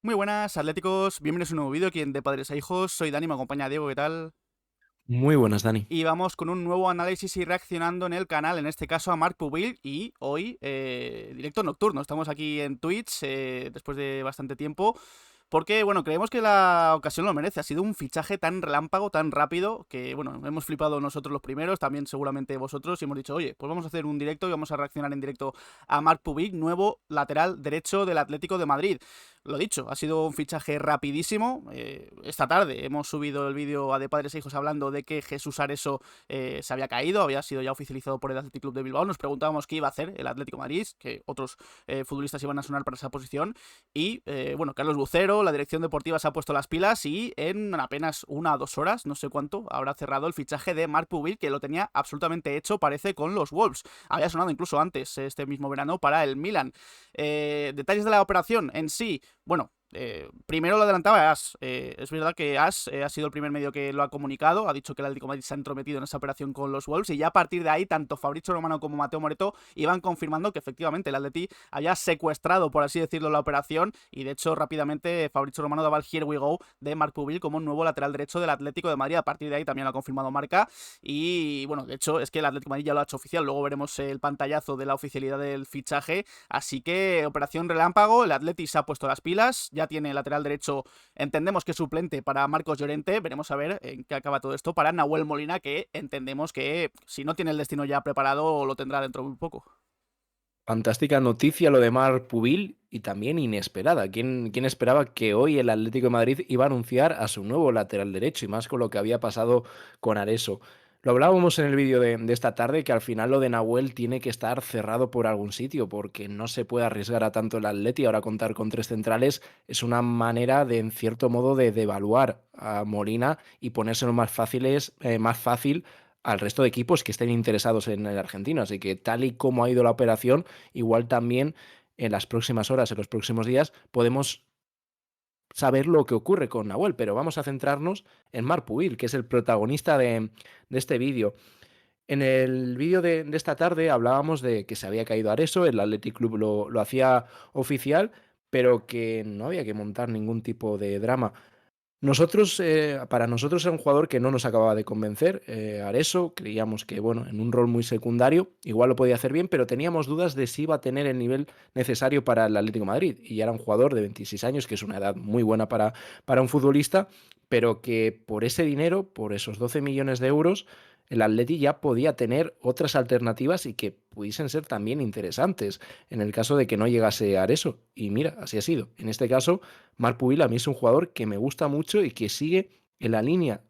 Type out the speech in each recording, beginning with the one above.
Muy buenas, atléticos, bienvenidos a un nuevo vídeo aquí en De Padres a Hijos. Soy Dani, me acompaña Diego, ¿qué tal? Muy buenas, Dani. Y vamos con un nuevo análisis y reaccionando en el canal, en este caso a Marc Pubil. Y hoy, directo nocturno, estamos aquí en Twitch después de bastante tiempo. Porque, bueno, creemos que la ocasión lo merece. Ha sido un fichaje tan relámpago, tan rápido, que, bueno, hemos flipado nosotros los primeros, también seguramente vosotros, y hemos dicho, oye, pues vamos a hacer un directo y vamos a reaccionar en directo a Marc Pubil, nuevo lateral derecho del Atlético de Madrid. Lo dicho, ha sido un fichaje rapidísimo. Esta tarde hemos subido el vídeo a De Padres e Hijos hablando de que Jesús Areso se había caído, había sido ya oficializado por el Athletic Club de Bilbao. Nos preguntábamos qué iba a hacer el Atlético de Madrid, que otros futbolistas iban a sonar para esa posición. Y bueno, Carlos Bucero, la dirección deportiva, se ha puesto las pilas y en apenas 1 o 2 horas, no sé cuánto, habrá cerrado el fichaje de Marc Pubil, que lo tenía absolutamente hecho, parece, con los Wolves. Había sonado incluso antes, este mismo verano, para el Milan. Detalles de la operación en sí, bueno, primero lo adelantaba As. Es verdad que As ha sido el primer medio que lo ha comunicado. Ha dicho que el Atlético de Madrid se ha entrometido en esa operación con los Wolves. Y ya a partir de ahí, tanto Fabrizio Romano como Mateo Moreto iban confirmando que efectivamente el Atleti había secuestrado, por así decirlo, la operación. Y de hecho, rápidamente Fabrizio Romano daba el Here We Go de Marc Pubil como un nuevo lateral derecho del Atlético de Madrid. A partir de ahí también lo ha confirmado Marca. Y bueno, de hecho, es que el Atlético de Madrid ya lo ha hecho oficial. Luego veremos el pantallazo de la oficialidad del fichaje. Así que operación relámpago. El Atleti se ha puesto las pilas. Ya tiene lateral derecho, entendemos que suplente para Marcos Llorente. Veremos a ver en qué acaba todo esto para Nahuel Molina, que entendemos que si no tiene el destino ya preparado, lo tendrá dentro de muy poco. Fantástica noticia lo de Marc Pubil y también inesperada. ¿Quién esperaba que hoy el Atlético de Madrid iba a anunciar a su nuevo lateral derecho y más con lo que había pasado con Areso? Lo hablábamos en el vídeo de esta tarde, que al final lo de Nahuel tiene que estar cerrado por algún sitio porque no se puede arriesgar a tanto el Atleti. Ahora contar con tres centrales es una manera de, en cierto modo, de devaluar a Molina y ponérselo más fácil al resto de equipos que estén interesados en el argentino. Así que tal y como ha ido la operación, igual también en las próximas horas, en los próximos días, podemos saber lo que ocurre con Nahuel, pero vamos a centrarnos en Marc Pubil, que es el protagonista de este vídeo. En el vídeo de esta tarde hablábamos de que se había caído Areso, el Athletic Club lo hacía oficial, pero que no había que montar ningún tipo de drama. Para nosotros era un jugador que no nos acababa de convencer. Areso, creíamos que, bueno, en un rol muy secundario, igual lo podía hacer bien, pero teníamos dudas de si iba a tener el nivel necesario para el Atlético de Madrid. Y ya era un jugador de 26 años, que es una edad muy buena para un futbolista, pero que por ese dinero, por esos 12 millones de euros, el Atleti ya podía tener otras alternativas y que pudiesen ser también interesantes en el caso de que no llegase a Areso. Y mira, así ha sido. En este caso, Marc Pubil a mí es un jugador que me gusta mucho y que sigue en la línea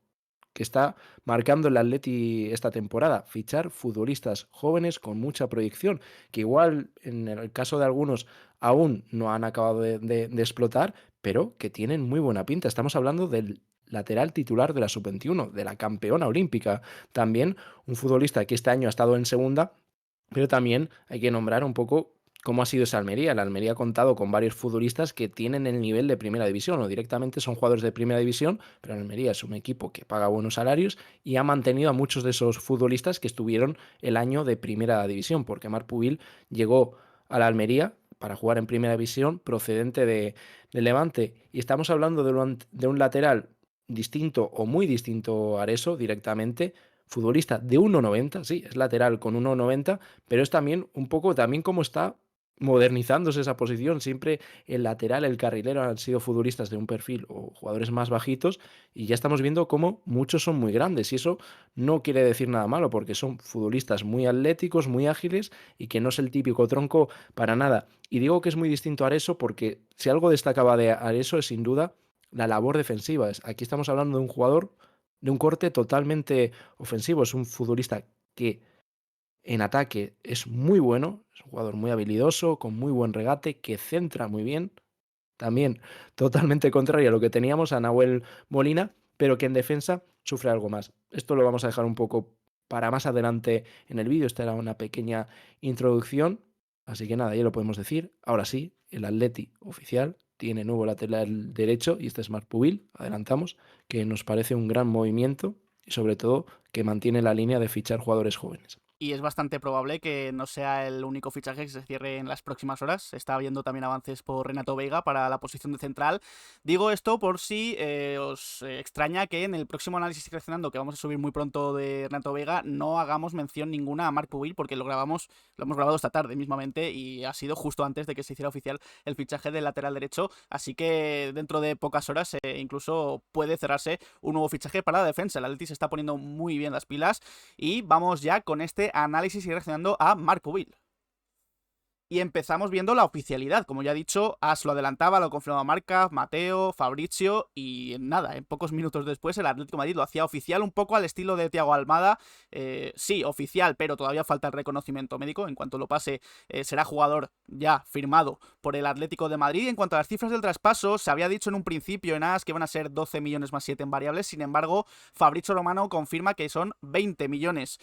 que está marcando el Atleti esta temporada, fichar futbolistas jóvenes con mucha proyección, que igual en el caso de algunos aún no han acabado de explotar, pero que tienen muy buena pinta. Estamos hablando del lateral titular de la sub-21, de la campeona olímpica. También un futbolista que este año ha estado en segunda, pero también hay que nombrar un poco cómo ha sido esa Almería. La Almería ha contado con varios futbolistas que tienen el nivel de primera división o directamente son jugadores de primera división, pero Almería es un equipo que paga buenos salarios y ha mantenido a muchos de esos futbolistas que estuvieron el año de primera división, porque Marc Pubil llegó a la Almería para jugar en primera división procedente de Levante. Y estamos hablando de un lateral distinto o muy distinto a Areso directamente, futbolista de 1,90, sí, es lateral con 1,90, pero es también un poco también como está modernizándose esa posición. Siempre el lateral, el carrilero han sido futbolistas de un perfil o jugadores más bajitos y ya estamos viendo cómo muchos son muy grandes y eso no quiere decir nada malo porque son futbolistas muy atléticos, muy ágiles y que no es el típico tronco para nada. Y digo que es muy distinto a Areso porque si algo destacaba de Areso es sin duda la labor defensiva. Aquí estamos hablando de un jugador de un corte totalmente ofensivo. Es un futbolista que en ataque es muy bueno, es un jugador muy habilidoso, con muy buen regate, que centra muy bien. También totalmente contrario a lo que teníamos a Nahuel Molina, pero que en defensa sufre algo más. Esto lo vamos a dejar un poco para más adelante en el vídeo. Esta era una pequeña introducción, así que nada, ya lo podemos decir. Ahora sí, el Atleti oficial tiene nuevo lateral derecho y este es Marc Pubil, adelantamos, que nos parece un gran movimiento y sobre todo que mantiene la línea de fichar jugadores jóvenes. Y es bastante probable que no sea el único fichaje que se cierre en las próximas horas. Se está viendo también avances por Renato Veiga para la posición de central. Digo esto por si os extraña que en el próximo análisis reaccionando que vamos a subir muy pronto de Renato Veiga no hagamos mención ninguna a Marc Pubil, porque lo hemos grabado esta tarde mismamente y ha sido justo antes de que se hiciera oficial el fichaje del lateral derecho. Así que dentro de pocas horas incluso puede cerrarse un nuevo fichaje para la defensa. El Atleti se está poniendo muy bien las pilas y vamos ya con este análisis y reaccionando a Marc Pubil. Y empezamos viendo la oficialidad. Como ya he dicho, As lo adelantaba, lo confirmaba Marca, Mateo, Fabrizio y en nada, en pocos minutos después el Atlético de Madrid lo hacía oficial un poco al estilo de Thiago Almada. Sí, oficial, pero todavía falta el reconocimiento médico. En cuanto lo pase, será jugador ya firmado por el Atlético de Madrid. En cuanto a las cifras del traspaso, se había dicho en un principio en As que van a ser 12 millones más 7 en variables. Sin embargo, Fabrizio Romano confirma que son 20 millones.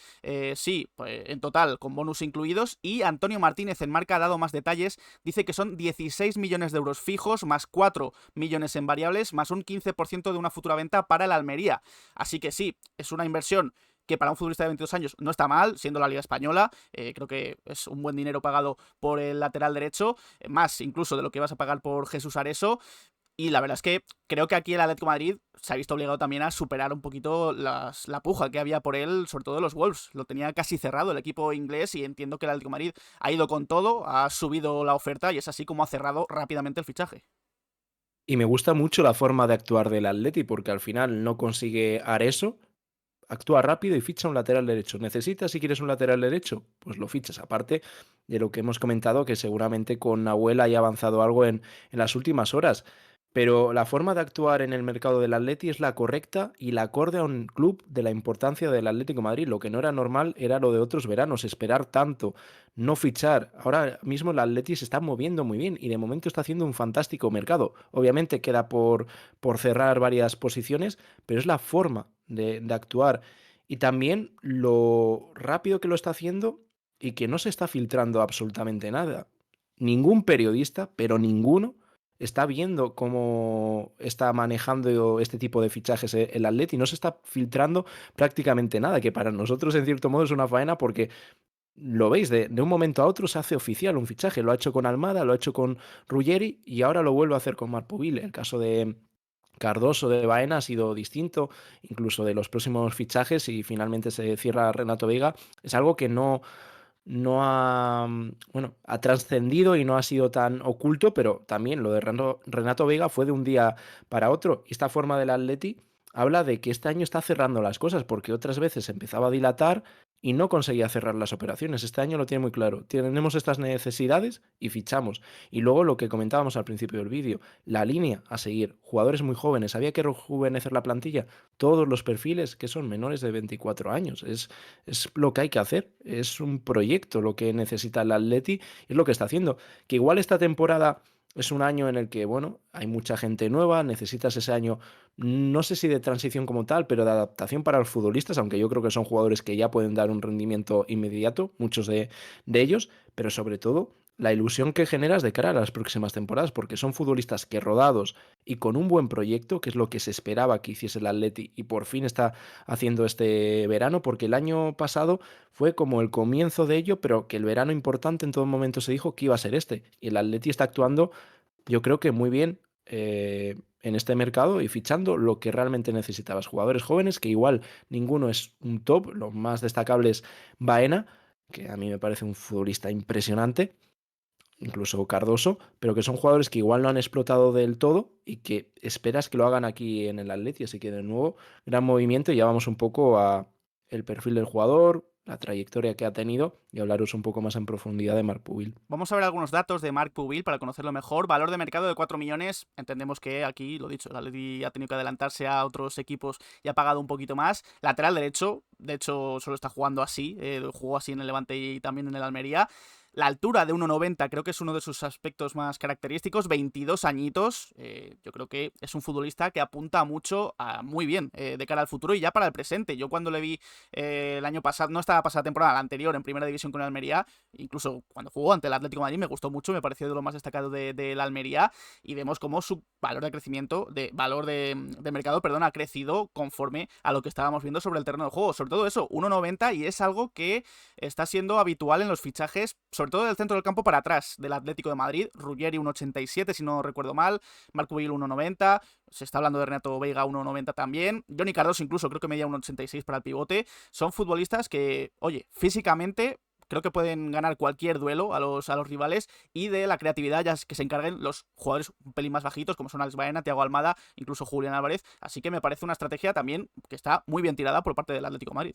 Sí, pues, en total, con bonus incluidos. Y Antonio Martínez en Marca ha dado más detalles, dice que son 16 millones de euros fijos, más 4 millones en variables, más un 15% de una futura venta para el Almería. Así que sí, es una inversión que para un futbolista de 22 años no está mal, siendo la Liga Española. Creo que es un buen dinero pagado por el lateral derecho, más incluso de lo que vas a pagar por Jesús Areso. Y la verdad es que creo que aquí el Atlético de Madrid se ha visto obligado también a superar un poquito la puja que había por él, sobre todo los Wolves. Lo tenía casi cerrado el equipo inglés y entiendo que el Atlético de Madrid ha ido con todo, ha subido la oferta y es así como ha cerrado rápidamente el fichaje. Y me gusta mucho la forma de actuar del Atleti porque al final no consigue Areso, actúa rápido y ficha un lateral derecho. ¿Necesitas si quieres un lateral derecho? Pues lo fichas. Aparte de lo que hemos comentado, que seguramente con Nahuel haya avanzado algo en las últimas horas. Pero la forma de actuar en el mercado del Atleti es la correcta y la acorde a un club de la importancia del Atlético de Madrid. Lo que no era normal era lo de otros veranos, esperar tanto, no fichar. Ahora mismo el Atleti se está moviendo muy bien y de momento está haciendo un fantástico mercado. Obviamente queda por cerrar varias posiciones, pero es la forma de actuar y también lo rápido que lo está haciendo y que no se está filtrando absolutamente nada. Ningún periodista, pero ninguno, está viendo cómo está manejando este tipo de fichajes el Atleti. No se está filtrando prácticamente nada, que para nosotros en cierto modo es una faena porque lo veis, de un momento a otro se hace oficial un fichaje. Lo ha hecho con Almada, lo ha hecho con Ruggeri y ahora lo vuelve a hacer con Marc Puvil. El caso de Cardoso, de Baena ha sido distinto, incluso de los próximos fichajes y finalmente se cierra Renato Veiga. Es algo que no ha, bueno, ha trascendido y no ha sido tan oculto, pero también lo de Renato Veiga fue de un día para otro. Y esta forma del Atleti habla de que este año está cerrando las cosas, porque otras veces empezaba a dilatar y no conseguía cerrar las operaciones. Este año lo tiene muy claro. Tenemos estas necesidades y fichamos. Y luego lo que comentábamos al principio del vídeo, la línea a seguir, jugadores muy jóvenes, había que rejuvenecer la plantilla, todos los perfiles que son menores de 24 años. Es lo que hay que hacer, es un proyecto lo que necesita el Atleti, es lo que está haciendo. Que igual esta temporada es un año en el que, bueno, hay mucha gente nueva, necesitas ese año, no sé si de transición como tal, pero de adaptación para los futbolistas, aunque yo creo que son jugadores que ya pueden dar un rendimiento inmediato, muchos de ellos, pero sobre todo la ilusión que generas de cara a las próximas temporadas, porque son futbolistas que rodados y con un buen proyecto, que es lo que se esperaba que hiciese el Atleti y por fin está haciendo este verano, porque el año pasado fue como el comienzo de ello, pero que el verano importante en todo momento se dijo que iba a ser este. Y el Atleti está actuando, yo creo que muy bien en este mercado y fichando lo que realmente necesitabas. Jugadores jóvenes, que igual ninguno es un top, lo más destacable es Baena, que a mí me parece un futbolista impresionante, incluso Cardoso, pero que son jugadores que igual no han explotado del todo y que esperas que lo hagan aquí en el Atleti, así que de nuevo, gran movimiento y ya vamos un poco a el perfil del jugador, la trayectoria que ha tenido y hablaros un poco más en profundidad de Marc Pubil. Vamos a ver algunos datos de Marc Pubil para conocerlo mejor. Valor de mercado de 4 millones. Entendemos que aquí, lo dicho, el Atleti ha tenido que adelantarse a otros equipos y ha pagado un poquito más. Lateral derecho, de hecho, solo está jugando así. Jugó así en el Levante y también en el Almería. La altura de 1,90 creo que es uno de sus aspectos más característicos, 22 añitos, yo creo que es un futbolista que apunta mucho muy bien de cara al futuro y ya para el presente. Yo cuando le vi el año pasado, no esta pasada temporada, la anterior en primera división con el Almería, incluso cuando jugó ante el Atlético de Madrid me gustó mucho, me pareció de lo más destacado de la Almería y vemos cómo su valor de crecimiento, valor de mercado, perdón, ha crecido conforme a lo que estábamos viendo sobre el terreno de juego. Sobre todo eso, 1,90 y es algo que está siendo habitual en los fichajes, sobre todo del centro del campo para atrás del Atlético de Madrid. Ruggeri 1,87 si no recuerdo mal, Marco Vil 1,90, se está hablando de Renato Veiga 1,90 también, Johnny Cardoso incluso creo que medía 1,86 para el pivote. Son futbolistas que, oye, físicamente creo que pueden ganar cualquier duelo a los rivales y de la creatividad ya que se encarguen los jugadores un pelín más bajitos como son Alex Baena, Thiago Almada, incluso Julián Álvarez, así que me parece una estrategia también que está muy bien tirada por parte del Atlético de Madrid.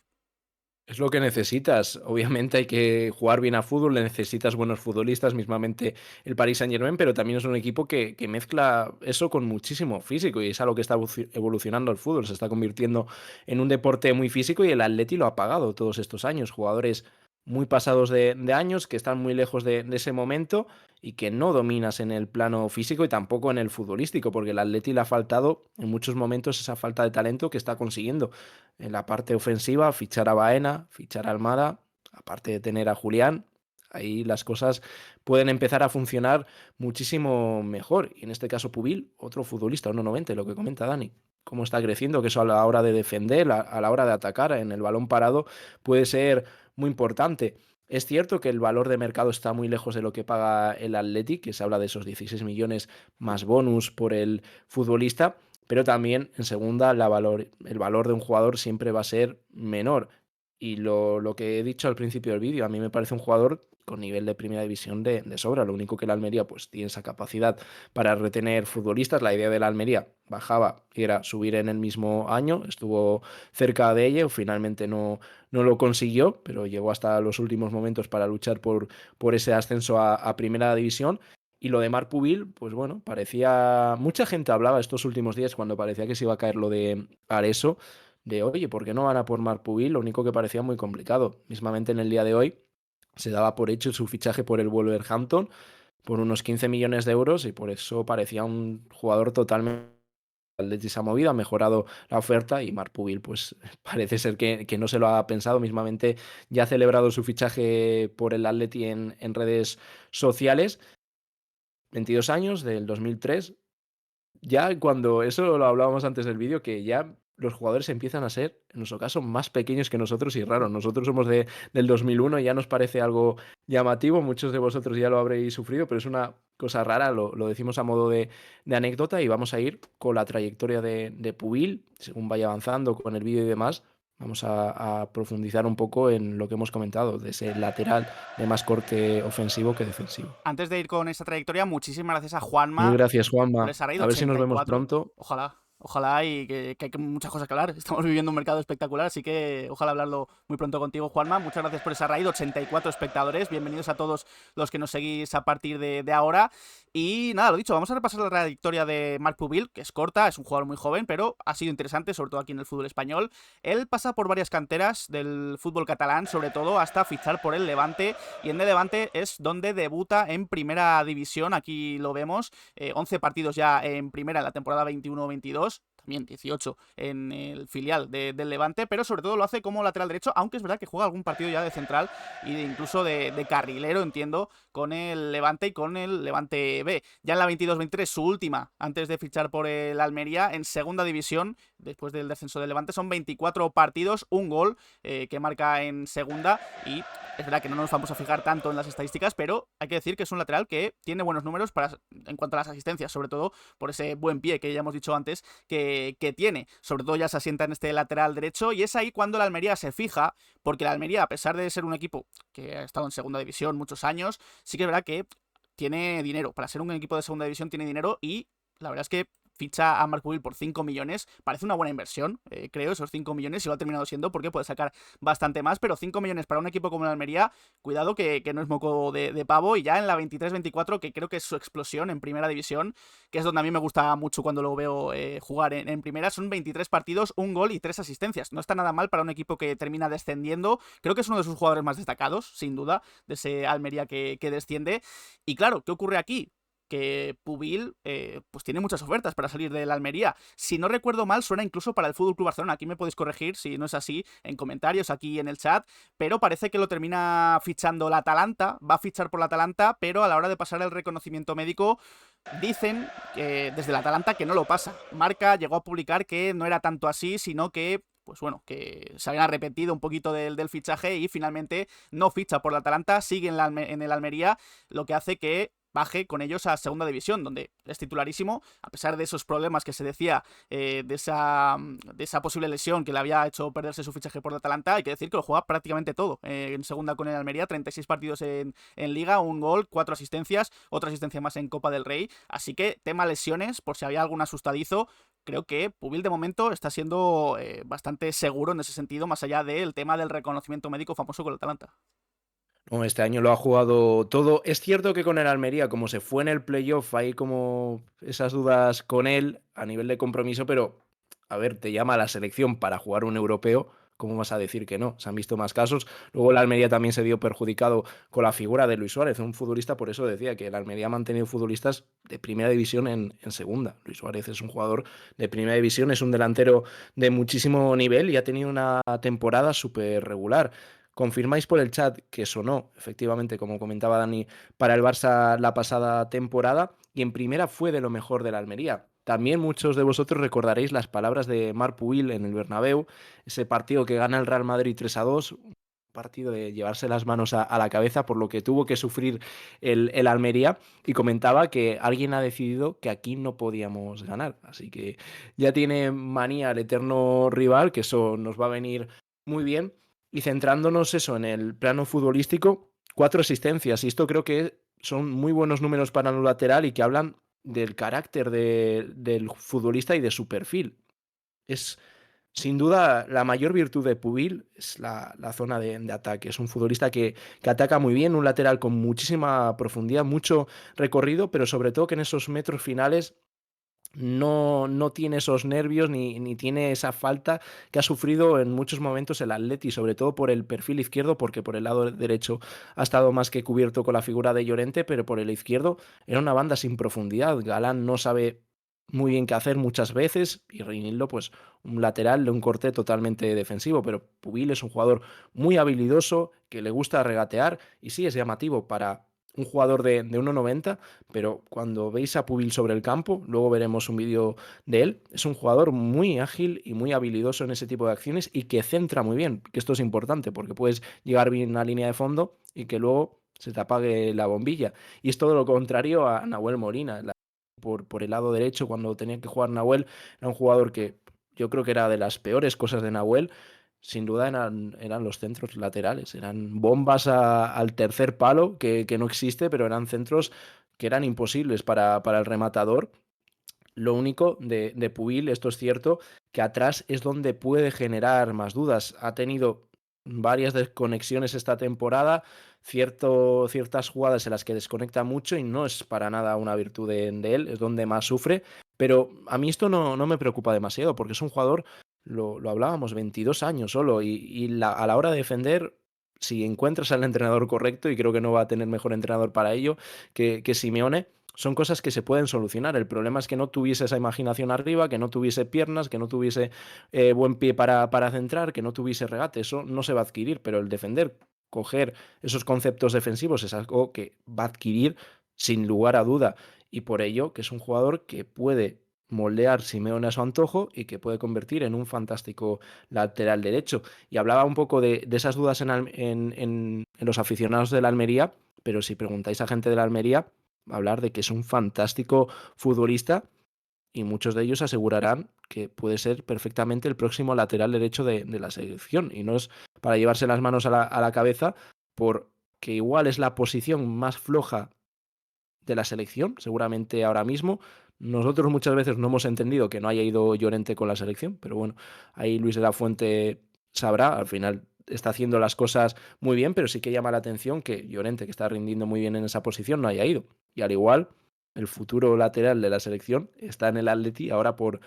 Es lo que necesitas. Obviamente hay que jugar bien a fútbol, necesitas buenos futbolistas, mismamente el Paris Saint-Germain, pero también es un equipo que mezcla eso con muchísimo físico y es algo que está evolucionando el fútbol. Se está convirtiendo en un deporte muy físico y el Atleti lo ha pagado todos estos años. Jugadores muy pasados de años, que están muy lejos de ese momento y que no dominas en el plano físico y tampoco en el futbolístico, porque el Atleti le ha faltado en muchos momentos esa falta de talento que está consiguiendo en la parte ofensiva, fichar a Baena, fichar a Almada, aparte de tener a Julián, ahí las cosas pueden empezar a funcionar muchísimo mejor. Y en este caso Pubil, otro futbolista, 1,90, lo que comenta Dani, cómo está creciendo, que eso a la hora de defender, a la hora de atacar en el balón parado puede ser muy importante. Es cierto que el valor de mercado está muy lejos de lo que paga el Athletic, que se habla de esos 16 millones más bonus por el futbolista, pero también en segunda el valor de un jugador siempre va a ser menor. Y lo que he dicho al principio del vídeo, a mí me parece un jugador con nivel de primera división de sobra. Lo único que la Almería pues tiene esa capacidad para retener futbolistas. La idea de la Almería bajaba y era subir en el mismo año. Estuvo cerca de ello, finalmente no lo consiguió, pero llegó hasta los últimos momentos para luchar por ese ascenso a primera división. Y lo de Marc Pubil, pues bueno, parecía. Mucha gente hablaba estos últimos días cuando parecía que se iba a caer lo de Areso, de oye, ¿por qué no van a por Marc Pubil? Lo único que parecía muy complicado. Mismamente en el día de hoy se daba por hecho su fichaje por el Wolverhampton por unos 15 millones de euros y por eso parecía un jugador totalmente. El Atleti se ha movido, ha mejorado la oferta y Marc Pubil pues parece ser que no se lo ha pensado. Mismamente ya ha celebrado su fichaje por el Atleti en redes sociales. 22 años, del 2003. Ya cuando eso lo hablábamos antes del vídeo, que ya los jugadores empiezan a ser, en nuestro caso, más pequeños que nosotros y raros. Nosotros somos del 2001 y ya nos parece algo llamativo. Muchos de vosotros ya lo habréis sufrido, pero es una cosa rara, lo decimos a modo de anécdota y vamos a ir con la trayectoria de Pubil, según vaya avanzando con el vídeo y demás. Vamos a profundizar un poco en lo que hemos comentado, de ese lateral de más corte ofensivo que defensivo. Antes de ir con esta trayectoria, muchísimas gracias a Mil Juanma gracias, por Juanma. esa raid A ver si nos vemos 84. pronto. Ojalá, ojalá y que hay muchas cosas que hablar. Estamos viviendo un mercado espectacular, así que ojalá hablarlo muy pronto contigo, Juanma. Muchas gracias por esa raid, 84 espectadores. Bienvenidos a todos los que nos seguís a partir de ahora. Y nada, lo dicho, vamos a repasar la trayectoria de Marc Pubil, que es corta, es un jugador muy joven, pero ha sido interesante, sobre todo aquí en el fútbol español. Él pasa por varias canteras del fútbol catalán, sobre todo hasta fichar por el Levante, y en el Levante es donde debuta en primera división. Aquí lo vemos, 11 partidos ya en primera en la temporada 21-22, también 18 en el filial del Levante, pero sobre todo lo hace como lateral derecho, aunque es verdad que juega algún partido ya de central e incluso de carrilero, entiendo, con el Levante y con el Levante B. Ya en la 22-23, su última, antes de fichar por el Almería, en segunda división, después del descenso del Levante, son 24 partidos, un gol que marca en segunda, y es verdad que no nos vamos a fijar tanto en las estadísticas, pero hay que decir que es un lateral que tiene buenos números en cuanto a las asistencias, sobre todo por ese buen pie que ya hemos dicho antes que tiene. Sobre todo ya se asienta en este lateral derecho y es ahí cuando la Almería se fija, porque la Almería, a pesar de ser un equipo que ha estado en segunda división muchos años, sí que es verdad que tiene dinero. Para ser un equipo de segunda división tiene dinero y la verdad es que ficha a Mark Will por 5 millones, parece una buena inversión, creo, esos 5 millones, y lo ha terminado siendo porque puede sacar bastante más, pero 5 millones para un equipo como el Almería, cuidado que no es moco de pavo, y ya en la 23-24, que creo que es su explosión en primera división, que es donde a mí me gusta mucho cuando lo veo jugar en primera, son 23 partidos, un gol y 3 asistencias. No está nada mal para un equipo que termina descendiendo, creo que es uno de sus jugadores más destacados, sin duda, de ese Almería que desciende. Y claro, ¿qué ocurre aquí? Que Pubil pues tiene muchas ofertas para salir de la Almería. Si no recuerdo mal, suena incluso para el FC Barcelona. Aquí me podéis corregir si no es así en comentarios, aquí en el chat. Pero parece que lo termina fichando la Atalanta. Va a fichar por la Atalanta, pero a la hora de pasar el reconocimiento médico, dicen que desde la Atalanta que no lo pasa. Marca llegó a publicar que no era tanto así, sino que pues bueno, que se habían arrepentido un poquito del fichaje y finalmente no ficha por la Atalanta, sigue en el Almería, lo que hace que baje con ellos a segunda división, donde es titularísimo, a pesar de esos problemas que se decía, de esa posible lesión que le había hecho perderse su fichaje por el Atalanta. Hay que decir que lo juega prácticamente todo en segunda con el Almería, 36 partidos en Liga, un gol, 4 asistencias, otra asistencia más en Copa del Rey, así que tema lesiones, por si había algún asustadizo, creo que Pubil de momento está siendo bastante seguro en ese sentido, más allá del tema del reconocimiento médico famoso con el Atalanta. No, este año lo ha jugado todo. Es cierto que con el Almería, como se fue en el playoff, hay como esas dudas con él a nivel de compromiso, pero a ver, te llama a la selección para jugar un europeo. ¿Cómo vas a decir que no? Se han visto más casos. Luego el Almería también se vio perjudicado con la figura de Luis Suárez, un futbolista, por eso decía que el Almería ha mantenido futbolistas de primera división en segunda. Luis Suárez es un jugador de primera división, es un delantero de muchísimo nivel y ha tenido una temporada súper regular. Confirmáis por el chat que sonó, efectivamente, como comentaba Dani, para el Barça la pasada temporada y en primera fue de lo mejor de la Almería. También muchos de vosotros recordaréis las palabras de Marc Puig en el Bernabéu, ese partido que gana el Real Madrid 3-2, un partido de llevarse las manos a la cabeza por lo que tuvo que sufrir el Almería, y comentaba que alguien ha decidido que aquí no podíamos ganar. Así que ya tiene manía el eterno rival, que eso nos va a venir muy bien. Y centrándonos eso en el plano futbolístico, 4 asistencias. Y esto creo que son muy buenos números para un lateral y que hablan del carácter del futbolista y de su perfil. Es sin duda la mayor virtud de Pubil, es la zona de ataque. Es un futbolista que ataca muy bien, un lateral con muchísima profundidad, mucho recorrido, pero sobre todo que en esos metros finales no tiene esos nervios ni tiene esa falta que ha sufrido en muchos momentos el Atleti, sobre todo por el perfil izquierdo, porque por el lado derecho ha estado más que cubierto con la figura de Llorente, pero por el izquierdo era una banda sin profundidad. Galán no sabe muy bien qué hacer muchas veces y Reinildo pues un lateral de un corte totalmente defensivo, pero Pubil es un jugador muy habilidoso, que le gusta regatear y sí es llamativo para un jugador de 1,90, pero cuando veis a Pubil sobre el campo, luego veremos un vídeo de él, es un jugador muy ágil y muy habilidoso en ese tipo de acciones y que centra muy bien, que esto es importante porque puedes llegar bien a línea de fondo y que luego se te apague la bombilla. Y es todo lo contrario a Nahuel Molina. Por el lado derecho, cuando tenía que jugar Nahuel, era un jugador que yo creo que era de las peores cosas de Nahuel. Sin duda eran los centros laterales, eran bombas al tercer palo, que no existe, pero eran centros que eran imposibles para el rematador. Lo único de Pubil, esto es cierto, que atrás es donde puede generar más dudas. Ha tenido varias desconexiones esta temporada, ciertas jugadas en las que desconecta mucho y no es para nada una virtud de él, es donde más sufre. Pero a mí esto no me preocupa demasiado porque es un jugador, lo hablábamos, 22 años solo y a la hora de defender, si encuentras al entrenador correcto, y creo que no va a tener mejor entrenador para ello que Simeone, son cosas que se pueden solucionar. El problema es que no tuviese esa imaginación arriba, que no tuviese piernas, que no tuviese buen pie para centrar, que no tuviese regate. Eso no se va a adquirir, pero el defender, coger esos conceptos defensivos es algo que va a adquirir sin lugar a duda. Y por ello, que es un jugador que puede moldear Simeone a su antojo y que puede convertir en un fantástico lateral derecho. Y hablaba un poco de esas dudas en los aficionados de la Almería, pero si preguntáis a gente de la Almería, hablar de que es un fantástico futbolista y muchos de ellos asegurarán que puede ser perfectamente el próximo lateral derecho de la selección. Y no es para llevarse las manos a la cabeza, porque igual es la posición más floja de la selección, seguramente ahora mismo. Nosotros muchas veces no hemos entendido que no haya ido Llorente con la selección, pero bueno, ahí Luis de la Fuente sabrá, al final está haciendo las cosas muy bien, pero sí que llama la atención que Llorente, que está rindiendo muy bien en esa posición, no haya ido. Y al igual, el futuro lateral de la selección está en el Atleti, ahora por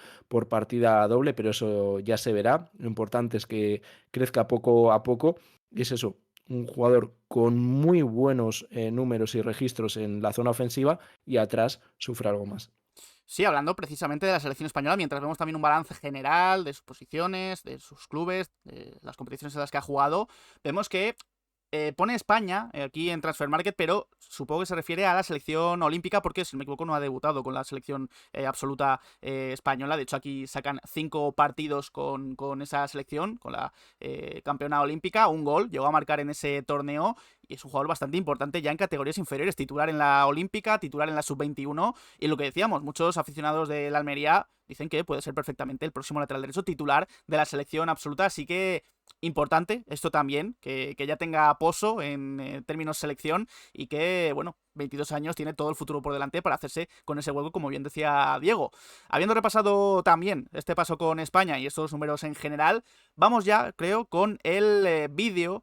partida doble, pero eso ya se verá. Lo importante es que crezca poco a poco, y es eso, un jugador con muy buenos números y registros en la zona ofensiva y atrás sufre algo más. Sí, hablando precisamente de la selección española, mientras vemos también un balance general de sus posiciones, de sus clubes, de las competiciones en las que ha jugado, vemos que pone España aquí en Transfer Market, pero supongo que se refiere a la selección olímpica porque, si no me equivoco, no ha debutado con la selección absoluta española. De hecho, aquí sacan 5 partidos con esa selección, con la campeona olímpica. Un gol llegó a marcar en ese torneo y es un jugador bastante importante ya en categorías inferiores. Titular en la olímpica, titular en la sub-21. Y lo que decíamos, muchos aficionados del Almería dicen que puede ser perfectamente el próximo lateral derecho titular de la selección absoluta. Así que importante esto también, que ya tenga pozo en términos selección y que, bueno, 22 años tiene todo el futuro por delante para hacerse con ese hueco, como bien decía Diego. Habiendo repasado también este paso con España y estos números en general, vamos ya, creo, con el vídeo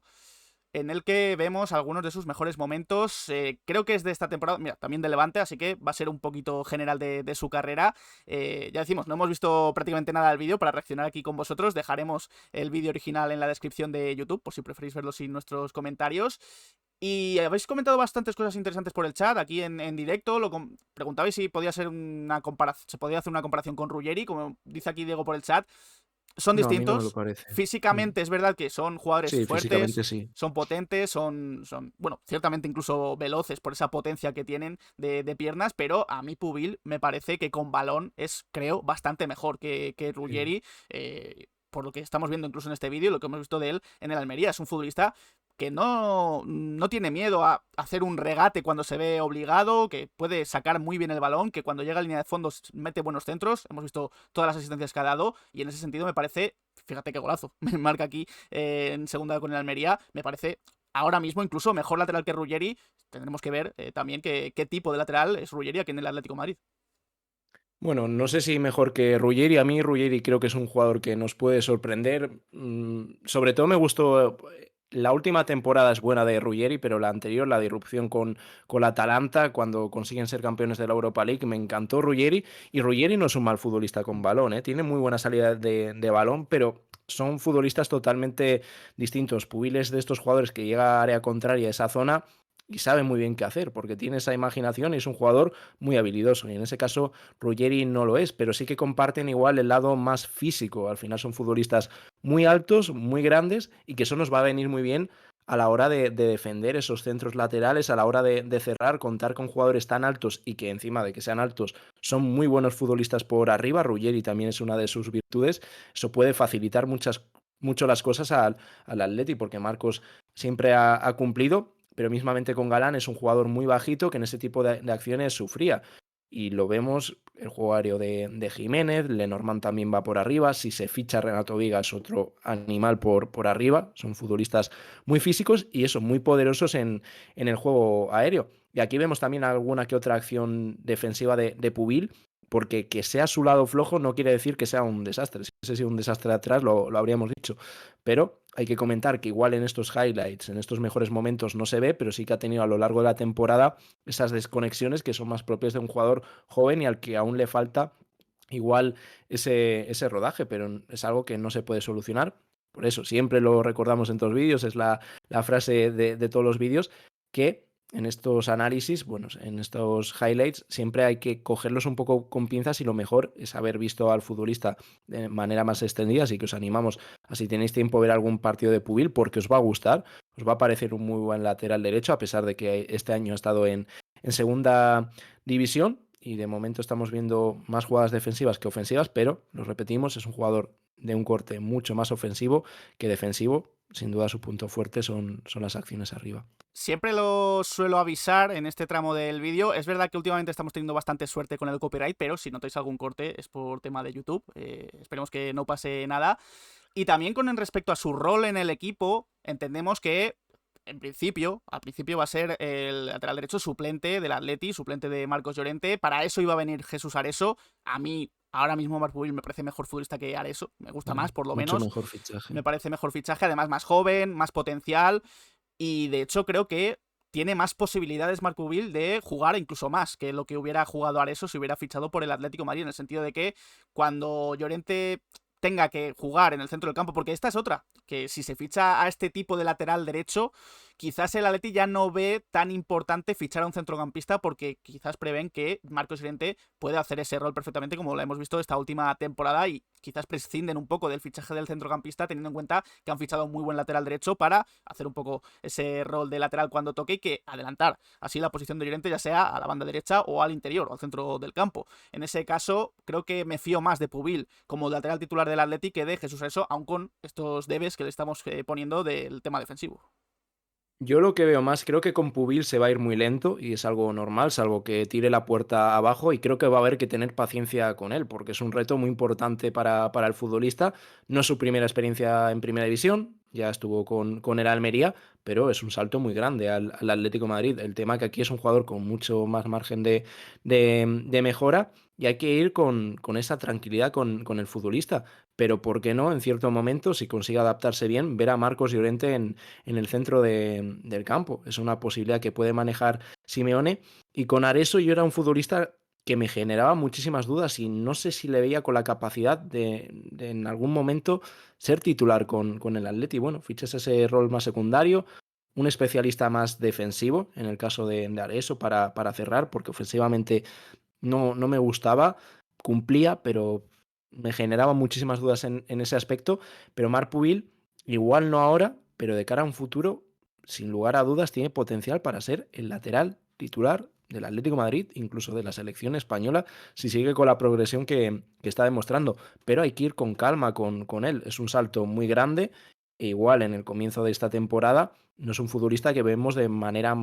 en el que vemos algunos de sus mejores momentos. Creo que es de esta temporada, mira, también de Levante, así que va a ser un poquito general de su carrera. Ya decimos, no hemos visto prácticamente nada del vídeo para reaccionar aquí con vosotros. Dejaremos el vídeo original en la descripción de YouTube, por si preferís verlo sin nuestros comentarios. Y habéis comentado bastantes cosas interesantes por el chat, aquí en directo. Preguntabais si podía ser una comparación, se podía hacer una comparación con Ruggeri, como dice aquí Diego por el chat. Son No, a mí no me lo distintos. parece. Mm. Físicamente es verdad que son jugadores Sí, fuertes, físicamente sí. son potentes, bueno, ciertamente incluso veloces por esa potencia que tienen de piernas, pero a mí Pubil me parece que con balón es, creo, bastante mejor que Sí. Ruggeri. Por lo que estamos viendo incluso en este vídeo, lo que hemos visto de él en el Almería, es un futbolista que no tiene miedo a hacer un regate cuando se ve obligado, que puede sacar muy bien el balón, que cuando llega a línea de fondo mete buenos centros. Hemos visto todas las asistencias que ha dado y en ese sentido me parece, fíjate qué golazo, me marca aquí en segunda con el Almería, me parece ahora mismo incluso mejor lateral que Ruggeri. Tendremos que ver también qué tipo de lateral es Ruggeri aquí en el Atlético de Madrid. Bueno, no sé si mejor que Ruggeri. A mí Ruggeri creo que es un jugador que nos puede sorprender. Sobre todo me gustó. La última temporada es buena de Ruggeri, pero la anterior, la de irrupción con la Atalanta, cuando consiguen ser campeones de la Europa League, me encantó Ruggeri. Y Ruggeri no es un mal futbolista con balón, ¿eh? Tiene muy buena salida de balón, pero son futbolistas totalmente distintos. Pubil es de estos jugadores que llega a área contraria a esa zona y sabe muy bien qué hacer, porque tiene esa imaginación y es un jugador muy habilidoso. Y en ese caso Ruggeri no lo es, pero sí que comparten igual el lado más físico. Al final son futbolistas muy altos, muy grandes y que eso nos va a venir muy bien a la hora de defender esos centros laterales, a la hora de cerrar, contar con jugadores tan altos y que encima de que sean altos son muy buenos futbolistas por arriba. Ruggeri también es una de sus virtudes. Eso puede facilitar mucho las cosas al Atleti, porque Marcos siempre ha cumplido, pero mismamente con Galán es un jugador muy bajito que en ese tipo de acciones sufría. Y lo vemos, el juego aéreo de Jiménez, Lenormand también va por arriba, si se ficha Renato Viga es otro animal por arriba, son futbolistas muy físicos y eso, muy poderosos en el juego aéreo. Y aquí vemos también alguna que otra acción defensiva de Pubil, porque que sea su lado flojo no quiere decir que sea un desastre. Si hubiese sido un desastre atrás, lo habríamos dicho. Pero hay que comentar que igual en estos highlights, en estos mejores momentos no se ve, pero sí que ha tenido a lo largo de la temporada esas desconexiones que son más propias de un jugador joven y al que aún le falta igual ese rodaje, pero es algo que no se puede solucionar. Por eso siempre lo recordamos en todos los vídeos, es la frase de todos los vídeos, que en estos análisis, bueno, en estos highlights, siempre hay que cogerlos un poco con pinzas y lo mejor es haber visto al futbolista de manera más extendida, así que os animamos a, si tenéis tiempo, ver algún partido de Pubil, porque os va a gustar, os va a parecer un muy buen lateral derecho, a pesar de que este año ha estado en segunda división y de momento estamos viendo más jugadas defensivas que ofensivas, pero lo repetimos, es un jugador de un corte mucho más ofensivo que defensivo. Sin duda su punto fuerte son las acciones arriba. Siempre lo suelo avisar en este tramo del vídeo. Es verdad que últimamente estamos teniendo bastante suerte con el copyright, pero si notáis algún corte es por tema de YouTube. Esperemos que no pase nada. Y también con respecto a su rol en el equipo, entendemos que en principio, al principio va a ser el lateral derecho suplente del Atleti, suplente de Marcos Llorente. Para eso iba a venir Jesús Areso. A mí, ahora mismo, Marc Pubil me parece mejor futbolista que Areso. Me gusta más, por lo Mucho menos. mejor fichaje. Me parece mejor fichaje, además más joven, más potencial. Y de hecho, creo que tiene más posibilidades Marc Pubil de jugar incluso más que lo que hubiera jugado Areso si hubiera fichado por el Atlético de Madrid, en el sentido de que cuando Llorente tenga que jugar en el centro del campo, porque esta es otra, que si se ficha a este tipo de lateral derecho, quizás el Atleti ya no ve tan importante fichar a un centrocampista porque quizás prevén que Marcos Llorente puede hacer ese rol perfectamente como lo hemos visto esta última temporada y quizás prescinden un poco del fichaje del centrocampista teniendo en cuenta que han fichado un muy buen lateral derecho para hacer un poco ese rol de lateral cuando toque y que adelantar así la posición de Llorente ya sea a la banda derecha o al interior o al centro del campo. En ese caso creo que me fío más de Pubil como lateral titular del Atleti que de Jesús Areso, aun con estos debes que le estamos poniendo del tema defensivo. Yo lo que veo más, creo que con Pubil se va a ir muy lento y es algo normal, salvo que tire la puerta abajo y creo que va a haber que tener paciencia con él porque es un reto muy importante para el futbolista. No es su primera experiencia en primera división, ya estuvo con el Almería, pero es un salto muy grande al Atlético de Madrid. El tema que aquí es un jugador con mucho más margen de mejora y hay que ir con esa tranquilidad con el futbolista. Pero ¿por qué no? En cierto momento, si consigue adaptarse bien, ver a Marcos Llorente en el centro del campo. Es una posibilidad que puede manejar Simeone. Y con Areso yo era un futbolista que me generaba muchísimas dudas y no sé si le veía con la capacidad de en algún momento ser titular con el Atleti. Bueno, fichas ese rol más secundario, un especialista más defensivo, en el caso de Areso, para cerrar, porque ofensivamente no me gustaba, cumplía, pero me generaba muchísimas dudas en ese aspecto. Pero Marc Pubil, igual no ahora, pero de cara a un futuro, sin lugar a dudas, tiene potencial para ser el lateral titular del Atlético de Madrid, incluso de la selección española, si sigue con la progresión que está demostrando. Pero hay que ir con calma con él. Es un salto muy grande. E igual en el comienzo de esta temporada, no es un futbolista que vemos de manera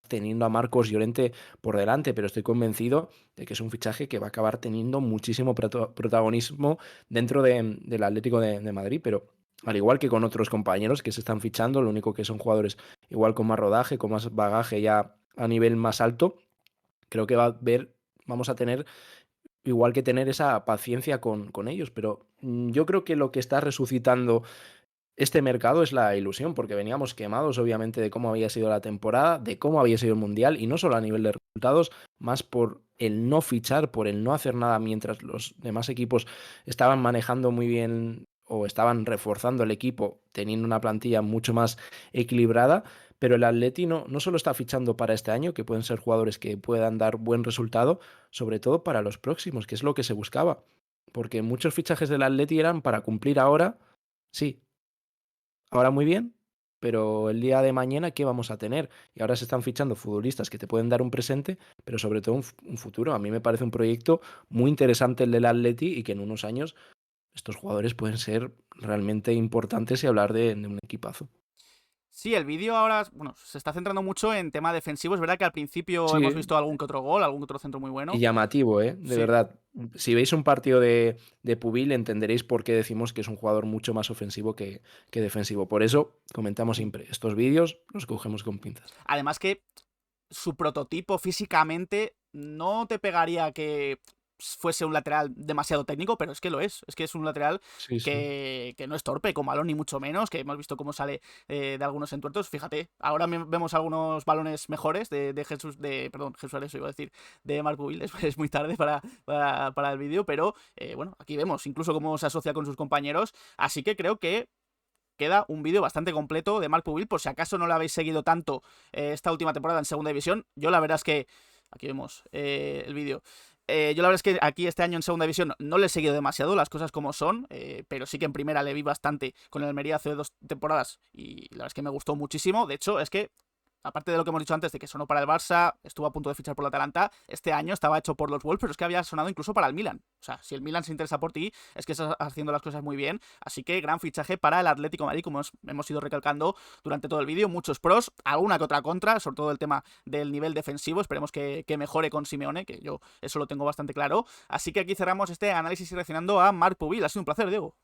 teniendo a Marcos Llorente por delante, pero estoy convencido de que es un fichaje que va a acabar teniendo muchísimo protagonismo dentro del Atlético de Madrid, pero al igual que con otros compañeros que se están fichando, lo único que son jugadores igual con más rodaje, con más bagaje ya a nivel más alto, creo que vamos a tener igual que tener esa paciencia con ellos, pero yo creo que lo que está resucitando este mercado es la ilusión, porque veníamos quemados, obviamente, de cómo había sido la temporada, de cómo había sido el Mundial, y no solo a nivel de resultados, más por el no fichar, por el no hacer nada mientras los demás equipos estaban manejando muy bien o estaban reforzando el equipo, teniendo una plantilla mucho más equilibrada, pero el Atleti no solo está fichando para este año, que pueden ser jugadores que puedan dar buen resultado, sobre todo para los próximos, que es lo que se buscaba, porque muchos fichajes del Atleti eran para cumplir ahora, sí, ahora muy bien, pero el día de mañana, ¿qué vamos a tener? Y ahora se están fichando futbolistas que te pueden dar un presente, pero sobre todo un futuro. A mí me parece un proyecto muy interesante el del Atleti y que en unos años estos jugadores pueden ser realmente importantes y hablar de un equipazo. Sí, el vídeo ahora, bueno, se está centrando mucho en tema defensivo. Es verdad que al principio hemos Sí, visto algún que otro gol, algún que otro centro muy y bueno. llamativo, ¿eh? De Sí. verdad. Si veis un partido de Pubil, entenderéis por qué decimos que es un jugador mucho más ofensivo que defensivo. Por eso comentamos siempre, estos vídeos los cogemos con pinzas. Además que su prototipo físicamente no te pegaría que fuese un lateral demasiado técnico, pero es que lo es. Es que es un lateral Sí, sí. que no es torpe, como Alon, ni mucho menos, que hemos visto cómo sale de algunos entuertos. Fíjate, ahora vemos algunos balones mejores de Jesús, perdón, Jesús Areso, iba a decir, de Marco Will, es muy tarde para el vídeo, pero bueno, aquí vemos incluso cómo se asocia con sus compañeros, así que creo que queda un vídeo bastante completo de Marc Pubil, por si acaso no lo habéis seguido tanto esta última temporada en Segunda División. Yo la verdad es que, aquí vemos el vídeo, yo la verdad es que aquí este año en Segunda División no le he seguido demasiado, las cosas como son, pero sí que en Primera le vi bastante con el Almería hace 2 temporadas y la verdad es que me gustó muchísimo. De hecho, es que aparte de lo que hemos dicho antes de que sonó para el Barça, estuvo a punto de fichar por la Atalanta, este año estaba hecho por los Wolves, pero es que había sonado incluso para el Milan. O sea, si el Milan se interesa por ti, es que estás haciendo las cosas muy bien. Así que gran fichaje para el Atlético de Madrid, como hemos ido recalcando durante todo el vídeo. Muchos pros, alguna que otra contra, sobre todo el tema del nivel defensivo. Esperemos que mejore con Simeone, que yo eso lo tengo bastante claro. Así que aquí cerramos este análisis y reaccionando a Marc Pubil. Ha sido un placer, Diego.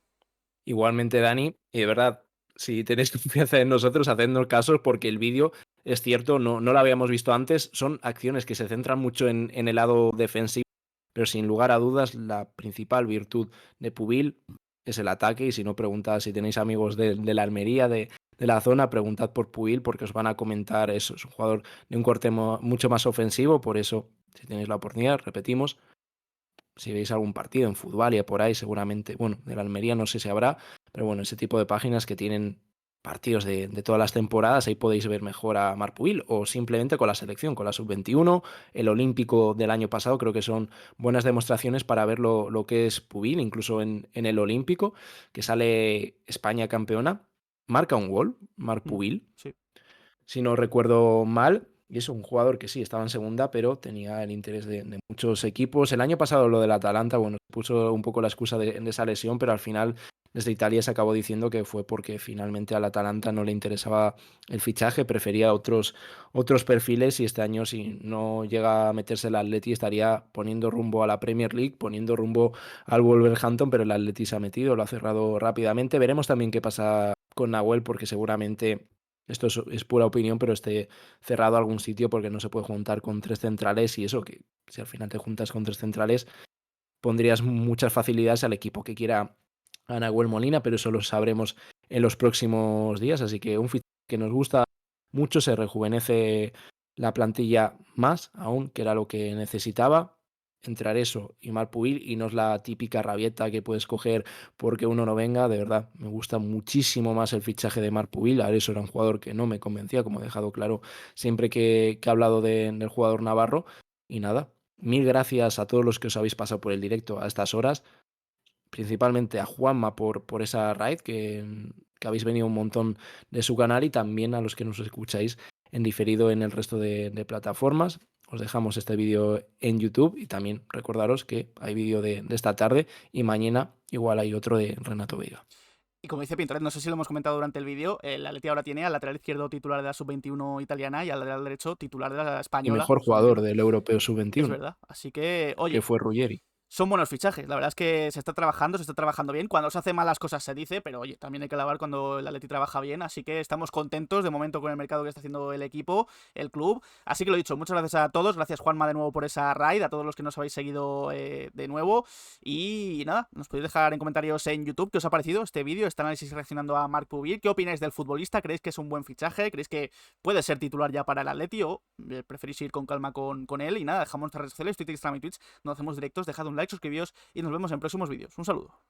Igualmente, Dani, y de verdad, si tenéis confianza en nosotros, hacednos casos porque el vídeo es cierto, no lo habíamos visto antes. Son acciones que se centran mucho en el lado defensivo, pero sin lugar a dudas la principal virtud de Pubil es el ataque. Y si no, preguntad si tenéis amigos de la Almería, de la zona, preguntad por Pubil porque os van a comentar eso. Es un jugador de un corte mucho más ofensivo, por eso, si tenéis la oportunidad, repetimos, si veis algún partido en fútbol y por ahí seguramente, bueno, de la Almería no sé si habrá, pero bueno, ese tipo de páginas que tienen partidos de todas las temporadas, ahí podéis ver mejor a Marc Pubil o simplemente con la selección, con la sub-21, el olímpico del año pasado, creo que son buenas demostraciones para ver lo que es Pubil, incluso en el olímpico, que sale España campeona, marca un gol, Marc Pubil, Sí. si no recuerdo mal. Y es un jugador que sí, estaba en segunda, pero tenía el interés de muchos equipos. El año pasado lo del Atalanta, bueno, puso un poco la excusa de esa lesión, pero al final desde Italia se acabó diciendo que fue porque finalmente al Atalanta no le interesaba el fichaje, prefería otros perfiles y este año si no llega a meterse el Atleti estaría poniendo rumbo a la Premier League, poniendo rumbo al Wolverhampton, pero el Atleti se ha metido, lo ha cerrado rápidamente. Veremos también qué pasa con Nahuel porque seguramente... Esto es pura opinión, pero esté cerrado a algún sitio porque no se puede juntar con tres centrales y eso, que si al final te juntas con tres centrales pondrías muchas facilidades al equipo que quiera a Nahuel Molina, pero eso lo sabremos en los próximos días, así que un fichaje que nos gusta mucho, se rejuvenece la plantilla más aún, que era lo que necesitaba. Entrar eso y Marc Pubil y no es la típica rabieta que puedes coger porque uno no venga. De verdad, me gusta muchísimo más el fichaje de Marc Pubil. Eso era un jugador que no me convencía, como he dejado claro siempre que he hablado del jugador navarro. Y nada, mil gracias a todos los que os habéis pasado por el directo a estas horas, principalmente a Juanma por esa raid que habéis venido un montón de su canal y también a los que nos escucháis en diferido en el resto de plataformas. Os dejamos este vídeo en YouTube y también recordaros que hay vídeo de esta tarde y mañana igual hay otro de Renato Veiga. Y como dice Pintoret, no sé si lo hemos comentado durante el vídeo, el Atleti ahora tiene al lateral izquierdo titular de la sub-21 italiana y al lateral derecho titular de la Y española mejor jugador sub-21. del Europeo Es Sub-21, verdad. Así que, que oye, fue Ruggeri. son buenos fichajes. La verdad es que se está trabajando bien. Cuando se hace malas cosas se dice, pero oye, también hay que alabar cuando el Atleti trabaja bien. Así que estamos contentos de momento con el mercado que está haciendo el equipo, el club. Así que lo dicho, muchas gracias a todos. Gracias Juanma de nuevo por esa raid, a todos los que nos habéis seguido de nuevo. Y nada, nos podéis dejar en comentarios en YouTube qué os ha parecido este vídeo, este análisis reaccionando a Marc Pubil. ¿Qué opináis del futbolista? ¿Creéis que es un buen fichaje? ¿Creéis que puede ser titular ya para el Atleti o preferís ir con calma con él? Y nada, dejamos nuestras redes sociales, Twitter, Instagram y Twitch, donde hacemos directos. Dejad un like, suscribíos y nos vemos en próximos vídeos. Un saludo.